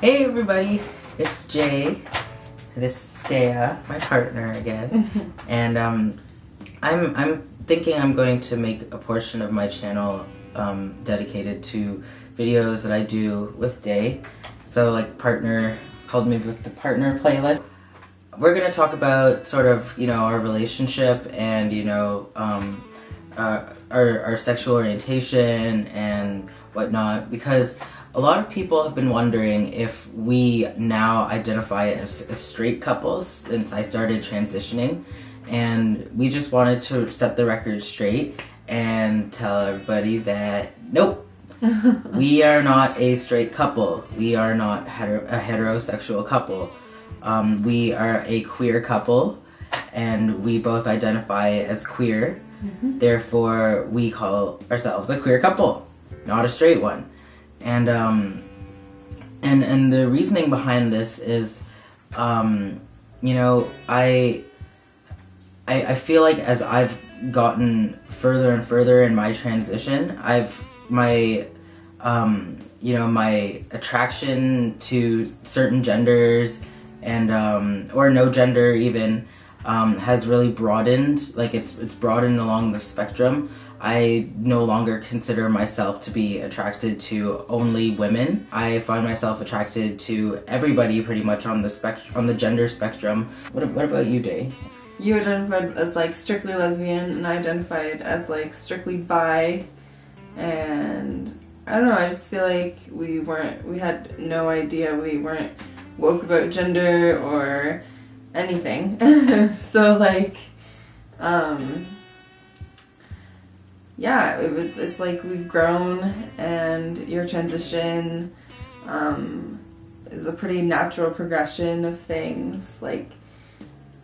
Hey everybody, it's Jay. This is Dea, my partner again, and I'm thinking I'm going to make a portion of my channel dedicated to videos that I do with Day. So like partner, called me with the partner playlist. We're gonna talk about sort of, you know, our relationship and, you know, our sexual orientation and whatnot, because a lot of people have been wondering if we now identify as straight couples since I started transitioning, and we just wanted to set the record straight and tell everybody that nope, we are not a straight couple. We are not a heterosexual couple. We are a queer couple, and we both identify as queer. Therefore, we call ourselves a queer couple, not a straight one. And the reasoning behind this is, you know, I feel like as I've gotten further and further in my transition, my attraction to certain genders and or no gender even has really broadened. Like it's broadened along the spectrum. I no longer consider myself to be attracted to only women. I find myself attracted to everybody pretty much on the gender spectrum. What about you, Day? You identified as like strictly lesbian, and I identified as like strictly bi. And I don't know, I just feel like we had no idea, we weren't woke about gender or anything. So like, yeah, it's like we've grown, and your transition is a pretty natural progression of things. Like,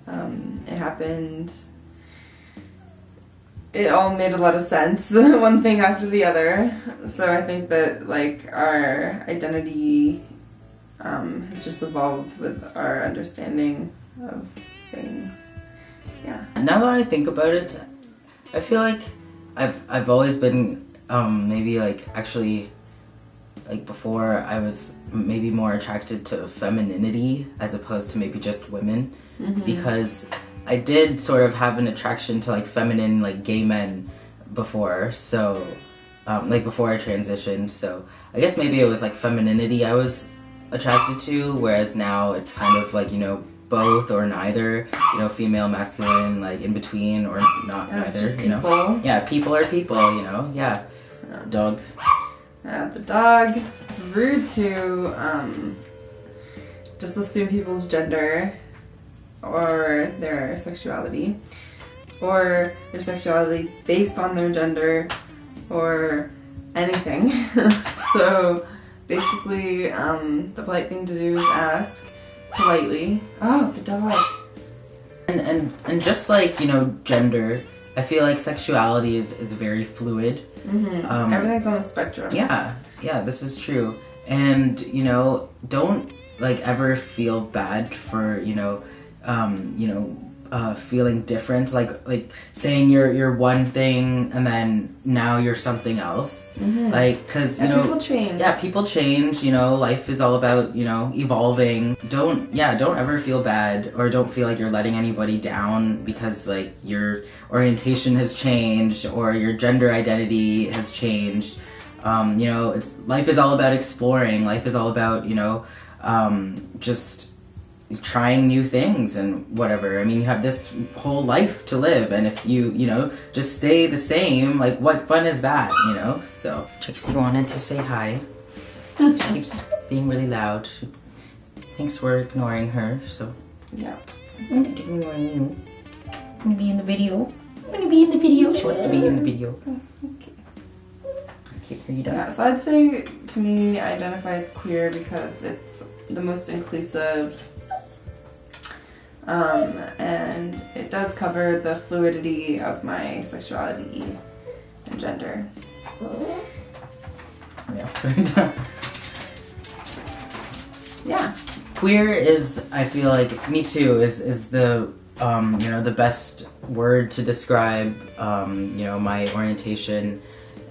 it happened, it all made a lot of sense, one thing after the other. So I think that like our identity has just evolved with our understanding of things. Yeah. Now that I think about it, I feel like I've always been maybe like actually like before I was maybe more attracted to femininity as opposed to maybe just women, because I did sort of have an attraction to like feminine like gay men before, so like before I transitioned, so I guess maybe it was like femininity I was attracted to, whereas now it's kind of like, you know, both or neither, you know, female, masculine, like in between or not neither, you know. Yeah, people are people, you know. Yeah. Dog. The dog. It's rude to just assume people's gender or their sexuality based on their gender or anything. So basically, the polite thing to do is ask politely. Oh, the dog. And just like, you know, gender, I feel like sexuality is very fluid. Everything's on a spectrum. Yeah, this is true. And, you know, don't like ever feel bad for, feeling different, like saying you're one thing and then now you're something else. Like, because you know, people change. You know, life is all about, you know, evolving. Don't ever feel bad or don't feel like you're letting anybody down because like your orientation has changed or your gender identity has changed. You know, life is all about exploring. Life is all about, you know, just trying new things and whatever. I mean, you have this whole life to live, and if you know, just stay the same, like what fun is that, you know? So Trixie wanted to say hi. She keeps being really loud. She thinks we're ignoring her, so yeah. I'm not ignoring you. I'm gonna be in the video. I'm gonna be in the video. She wants to be in the video. Okay. Are you done? Yeah, so I'd say to me, I identify as queer because it's the most inclusive. And it does cover the fluidity of my sexuality and gender. Yeah. Yeah. Queer is, I feel like, me too, is the, you know, the best word to describe, you know, my orientation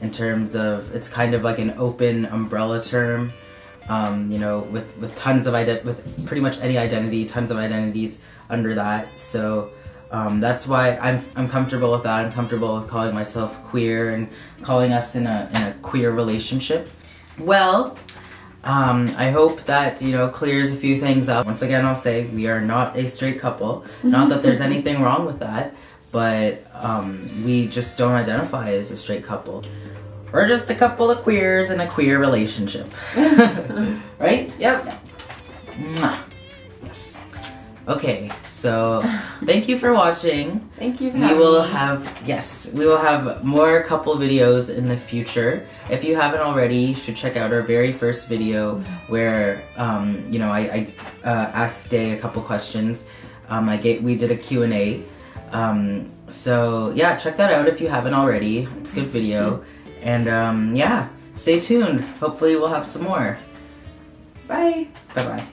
in terms of, it's kind of like an open umbrella term. you know, with tons of with pretty much any identity, tons of identities under that. So that's why I'm comfortable with that. I'm comfortable with calling myself queer and calling us in a queer relationship. Well, I hope that, you know, clears a few things up. Once again, I'll say we are not a straight couple. Not that there's anything wrong with that, but we just don't identify as a straight couple. We're just a couple of queers in a queer relationship. Right? Yep. Mwah. Yes. Okay, so thank you for watching. Thank you for having me. We will have more couple videos in the future. If you haven't already, you should check out our very first video where, you know, I asked Day a couple questions. We did a Q&A. So yeah, check that out if you haven't already. It's a good video. And yeah, stay tuned. Hopefully we'll have some more. Bye. Bye-bye.